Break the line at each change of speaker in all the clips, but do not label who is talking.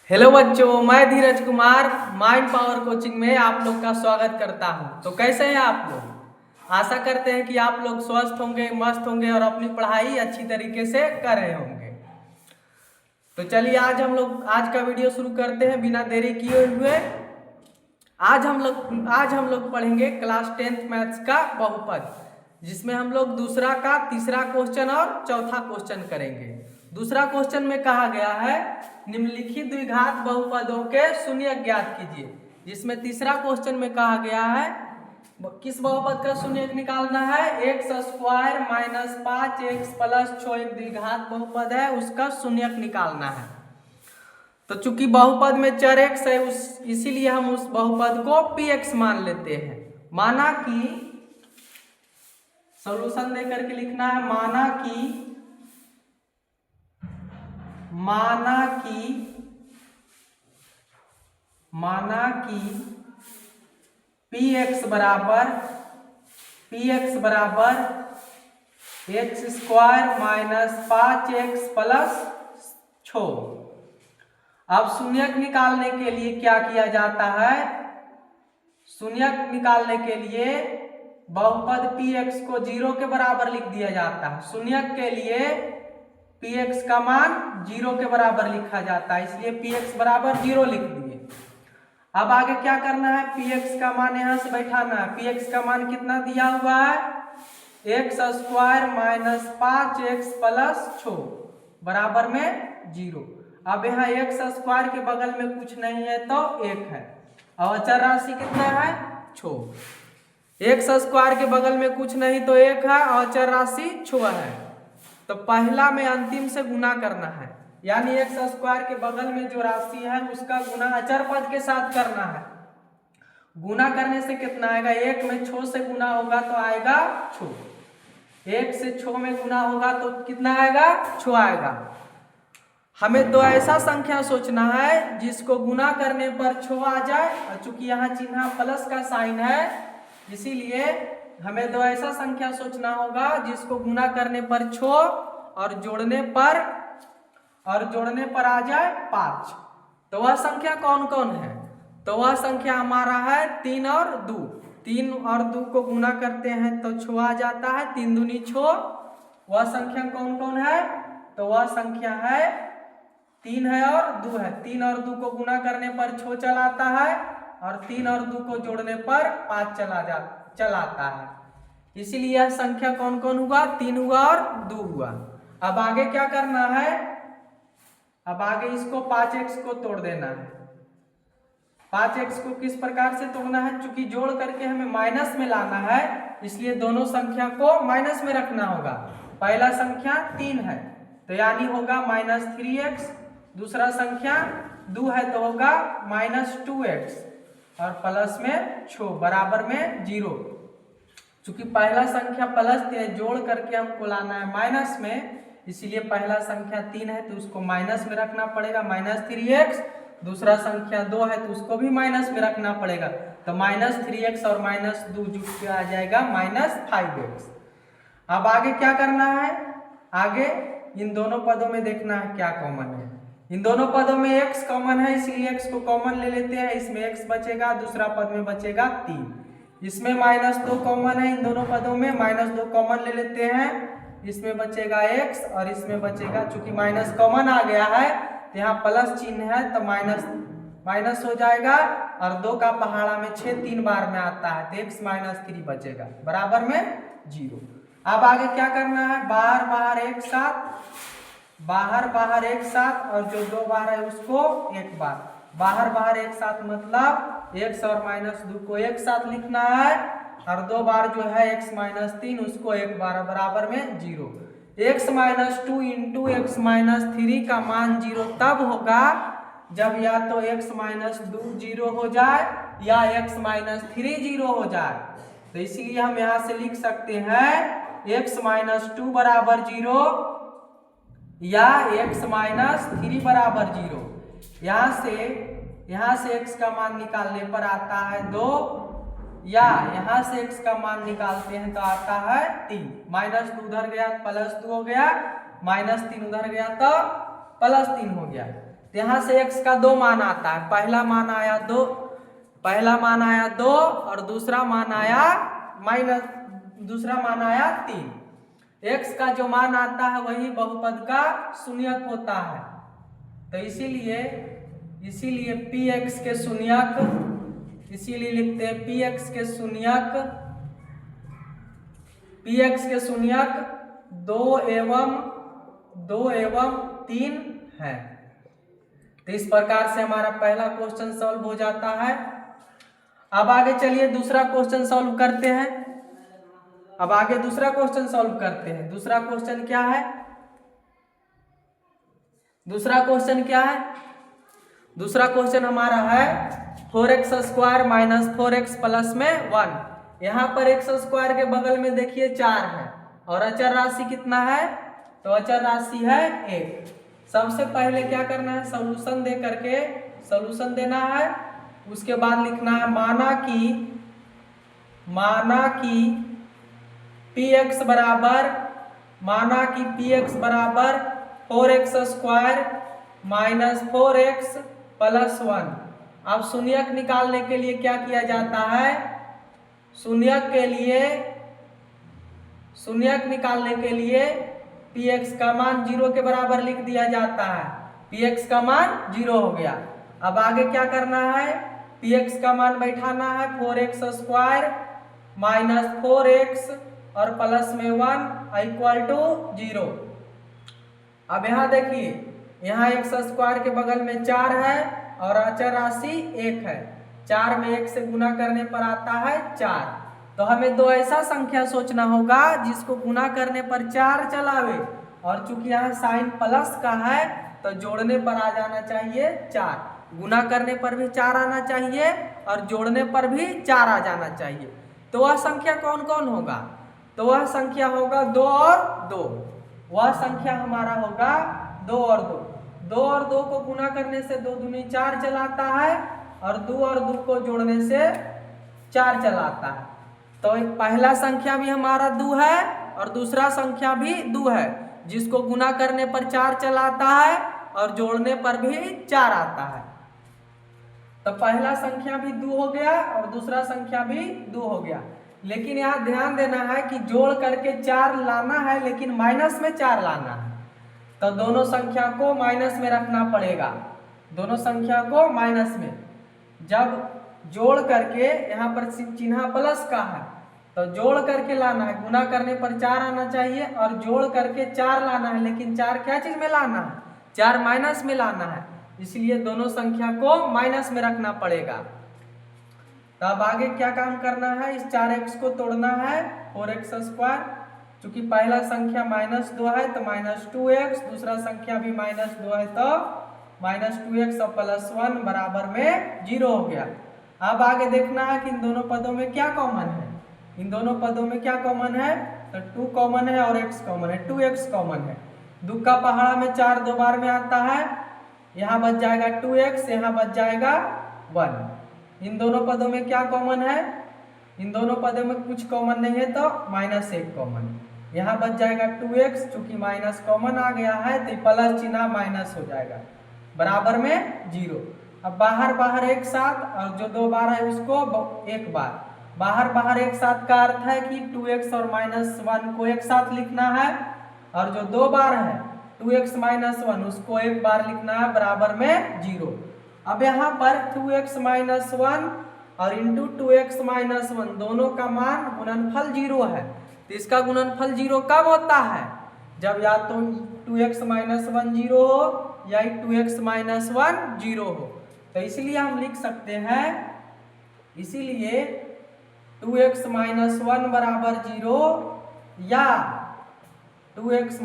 Hello बच्चों, मैं धीरज Kumar mind power coaching में आप लोग का स्वागत करता हूं। तो कैसे हैं आप लोग? आशा करते हैं कि आप लोग स्वस्थ होंगे, मस्त होंगे और अपनी पढ़ाई अच्छी तरीके से कर रहे होंगे। तो चलिए आज आज का वीडियो शुरू करते हैं बिना देरी किए हुए। आज हम लोग पढ़ेंगे क्लास 10th मैथ्स का बहुपद, जिसमें हम लोग दूसरा का तीसरा क्वेश्चन और चौथा क्वेश्चन करेंगे। दूसरा क्वेश्चन में कहा गया है निम्नलिखित द्विघात बहुपदों के शून्य ज्ञात कीजिए, जिसमें तीसरा क्वेश्चन में कहा गया है किस बहुपद का शून्य निकालना है। X square minus 5x plus 6 एक द्विघात बहुपद है, उसका शून्य निकालना है। तो चूंकि बहुपद में चर x है इसीलिए हम उस बहुपद को px मान लेते हैं। माना कि सॉल्यूशन देकर के लिखना है, माना कि px बराबर x square minus 5x plus 6। अब शून्यक निकालने के लिए क्या किया जाता है? शून्यक निकालने के लिए बहुपद px को 0 के बराबर लिख दिया जाता है। शून्यक के लिए px का मान 0 के बराबर लिखा जाता है, इसलिए px बराबर 0 लिख दिए। अब आगे क्या करना है? px का मान यहां से बैठाना है। px का मान कितना दिया हुआ है? X square minus 5x plus 6 बराबर में 0। अब यहाँ एक्स स्क्वायर के बगल में कुछ नहीं है तो 1 है और अचर राशि कितना है? 6। एक्स स्क्वायर के बगल में कुछ नहीं तो 1 है और अचर राशि 6 है। तो पहला में अंतिम से गुना करना है, यानी एक्स स्क्वायर के बगल में जो राशि है उसका गुना अचर पद के साथ करना है। गुना करने से कितना आएगा? 1 में 6 से गुना होगा तो आएगा 6। 1 से 6 में गुना होगा तो कितना आएगा? 6 आएगा। हमें तो ऐसा संख्या सोचना है जिसको गुना करने पर 6 आ जाए, और चूंकि यहाँ चिन्ह प्लस का साइन है इसीलिए हमें तो ऐसा संख्या सोचना होगा जिसको गुना करने पर 6 और जोड़ने पर आ जाए 5। तो वह संख्या कौन कौन है? तो वह संख्या हमारा है 3 और 2। 3 और 2 को गुना करते हैं तो 6 आ जाता है, 3 दूनी 6। वह संख्या कौन कौन है? तो वह संख्या है 3 है और 2 है। 3 और 2 को गुना करने पर 6 चलाता है और 3 और 2 को जोड़ने पर 5 चलाता है। इसीलिए यह संख्या कौन कौन हुआ? 3 हुआ और 2 हुआ। अब आगे क्या करना है? अब आगे इसको 5x को तोड़ देना है। 5x को किस प्रकार से तोड़ना है? चूंकि जोड़ करके हमें माइनस में लाना है इसलिए दोनों संख्या को माइनस में रखना होगा। पहला संख्या 3 है तो यानी होगा माइनस 3x, दूसरा संख्या 2 है तो होगा माइनस 2x और प्लस में 6 बराबर में 0। चूंकि पहला संख्या प्लस जोड़ करके हमको लाना है माइनस में, इसीलिए पहला संख्या 3 है तो उसको माइनस में रखना पड़ेगा, माइनस 3x। दूसरा संख्या 2 है तो उसको भी माइनस में रखना पड़ेगा, तो माइनस 3x और माइनस 2 जुट के आ जाएगा माइनस 5x। अब आगे क्या करना है? आगे इन दोनों पदों में देखना है क्या कॉमन है। इन दोनों पदों में x कॉमन है इसलिए x को कॉमन ले लेते हैं। इसमें x बचेगा, दूसरा पद में बचेगा 3। इसमें माइनस 2 कॉमन है, इन दोनों पदों में माइनस 2 कॉमन ले लेते हैं। इसमें बचेगा x और इसमें बचेगा, चूंकि माइनस कॉमन आ गया है तो यहाँ प्लस चिन्ह है तो माइनस हो जाएगा और 2 का पहाड़ा में 6 3 बार में आता है तो x माइनस 3 बचेगा बराबर में 0। अब आगे क्या करना है? बाहर बाहर एक साथ और जो 2 बार है उसको एक बार। बाहर एक साथ मतलब x और माइनस 2 को एक साथ लिखना है और 2 बार जो है x माइनस 3 उसको एक बार बराबर में 0। x minus 2 into x minus 3 का मान 0 तब होगा जब या तो x माइनस 2 0 हो जाए या x माइनस 3 0 हो जाए। तो इसीलिए हम यहाँ से लिख सकते हैं x माइनस 2 बराबर 0 या x माइनस 3 बराबर 0। यहाँ से x का मान निकालने पर आता है 2, या यहाँ से x का मान निकालते हैं तो आता है 3। माइनस 2 उधर गया प्लस 2 हो गया, माइनस 3 उधर गया तो प्लस 3 हो गया। तो यहाँ से x का 2 मान आता है। पहला मान आया 2 और दूसरा मान आया 3। x का जो मान आता है वही बहुपद का शून्यक होता है। तो इसीलिए px के शून्यक, इसीलिए लिखते हैं px के शून्यक 2 एवं 3 है। तो इस प्रकार से हमारा पहला क्वेश्चन सॉल्व हो जाता है। अब आगे चलिए दूसरा क्वेश्चन सॉल्व करते हैं। दूसरा क्वेश्चन क्या है? दूसरा क्वेश्चन हमारा है 4x² माइनस 4x प्लस में 1। यहाँ पर x² के बगल में देखिए 4 है और अचर राशि कितना है? तो अचर राशि है 1। सबसे पहले क्या करना है? सॉल्यूशन देना है। उसके बाद लिखना है माना कि px बराबर 4x² माइनस 4x प्लस 1। अब शून्यक निकालने के लिए क्या किया जाता है? शून्यक निकालने के लिए px का मान 0 के बराबर लिख दिया जाता है। px का मान 0 हो गया। अब आगे क्या करना है? px का मान बैठाना है 4x² माइनस 4x और प्लस में 1 इक्वल टू 0। अब यहाँ देखिए, यहाँ x² के बगल में 4 है और अचर राशि 1 है। 4 में 1 से गुना करने पर आता है 4। तो हमें दो ऐसा संख्या सोचना होगा जिसको गुना करने पर 4 चलावे, और चूंकि यहाँ साइन प्लस का है तो जोड़ने पर आ जाना चाहिए 4। गुना करने पर भी 4 आना चाहिए और जोड़ने पर भी 4 आ जाना चाहिए। तो वह संख्या कौन कौन होगा? तो वह संख्या होगा 2 और 2। वह संख्या हमारा होगा 2 और 2। 2 और 2 को गुना करने से 2 दूनी 4 चलाता है और 2 और 2 को जोड़ने से 4 चलाता है। तो एक पहला संख्या भी हमारा 2 है और दूसरा संख्या भी 2 है, जिसको गुना करने पर 4 चलाता है और जोड़ने पर भी 4 आता है। तो पहला संख्या भी 2 हो गया और दूसरा संख्या भी 2 हो गया। लेकिन यहाँ ध्यान देना है कि जोड़ करके 4 लाना है, लेकिन माइनस में 4 लाना है। तो दोनों संख्या को माइनस में रखना पड़ेगा। दोनों संख्या को माइनस में, जब जोड़ करके, यहाँ पर चिन्ह प्लस का है तो जोड़ करके लाना है। गुना करने पर 4 आना चाहिए और जोड़ करके 4 लाना है, लेकिन 4 क्या चीज में लाना है? 4 माइनस में लाना है। इसलिए दोनों संख्या को माइनस में रखना पड़ेगा। तो अब आगे क्या काम करना है? इस 4x को तोड़ना है 4x²। चूंकि पहला संख्या -2 है तो -2x, दूसरा संख्या भी -2 है तो -2x और प्लस 1 बराबर में 0 हो गया। अब आगे देखना है कि इन दोनों पदों में क्या कॉमन है। इन दोनों पदों में क्या कॉमन है? तो 2 कॉमन है और x कॉमन है। 2x कॉमन है। 2 का पहाड़ा में 4 2 बार में आता है। यहाँ बच जाएगा 2x, यहाँ बच जाएगा 1। इन दोनों पदों में क्या कॉमन है? इन दोनों पदों में कुछ कॉमन नहीं है तो -1 कॉमन है। यहाँ बच जाएगा 2x, चूंकि माइनस कॉमन आ गया है तो प्लस चिन्ह माइनस हो जाएगा, बराबर में 0। अब बाहर एक साथ, और जो 2 बार है उसको एक बार। बाहर एक साथ का अर्थ है कि 2x और -1 को एक साथ लिखना है, और जो 2 बार है 2x - 1 उसको एक बार लिखना है, बराबर में 0। अब यहाँ पर 2x - 1 और इंटू 2x - 1 दोनों का मान गुणनफल 0 है। तो इसका गुणनफल 0 कब होता है? जब या तो 2x - 1 0 हो या 2x - 1 0 हो। तो इसलिए हम लिख सकते हैं, इसीलिए 2x - 1 बराबर 0 या 2x -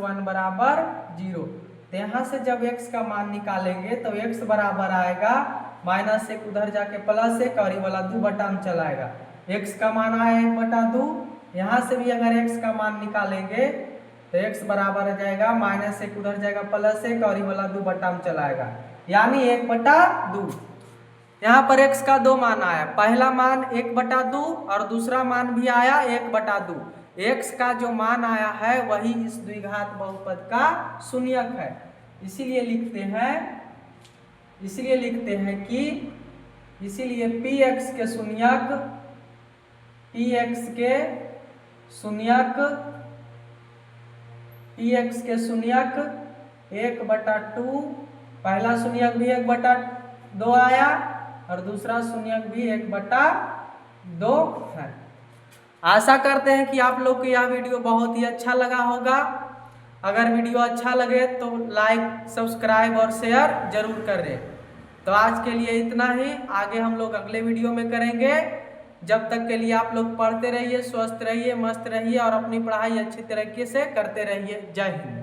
1 बराबर 0। तो यहाँ से जब x का मान निकालेंगे तो x बराबर आएगा -1 उधर जाके +1 और ये वाला 2 बटा में चलाएगा। x का मान आया 1/2। यहाँ से भी अगर x का मान निकालेंगे तो x बराबर आ जाएगा -1 उधर जाएगा +1 और ये वाला 2 बटा में चलाएगा, यानी 1/2। यहाँ पर x का 2 मान आया। पहला मान 1/2 और दूसरा मान भी आया 1/2। x का जो मान आया है वही इस द्विघात बहुपद का शून्यक है। इसीलिए लिखते हैं इसलिए लिखते हैं कि इसीलिए px के शून्यक 1/2, पहला शून्यक भी 1/2 आया और दूसरा शून्यक भी 1/2 है। आशा करते हैं कि आप लोग को यह वीडियो बहुत ही अच्छा लगा होगा। अगर वीडियो अच्छा लगे तो लाइक, सब्सक्राइब और शेयर जरूर करें। तो आज के लिए इतना ही, आगे हम लोग अगले वीडियो में करेंगे। जब तक के लिए आप लोग पढ़ते रहिए, स्वस्थ रहिए, मस्त रहिए और अपनी पढ़ाई अच्छी तरीके से करते रहिए। जय हिंद।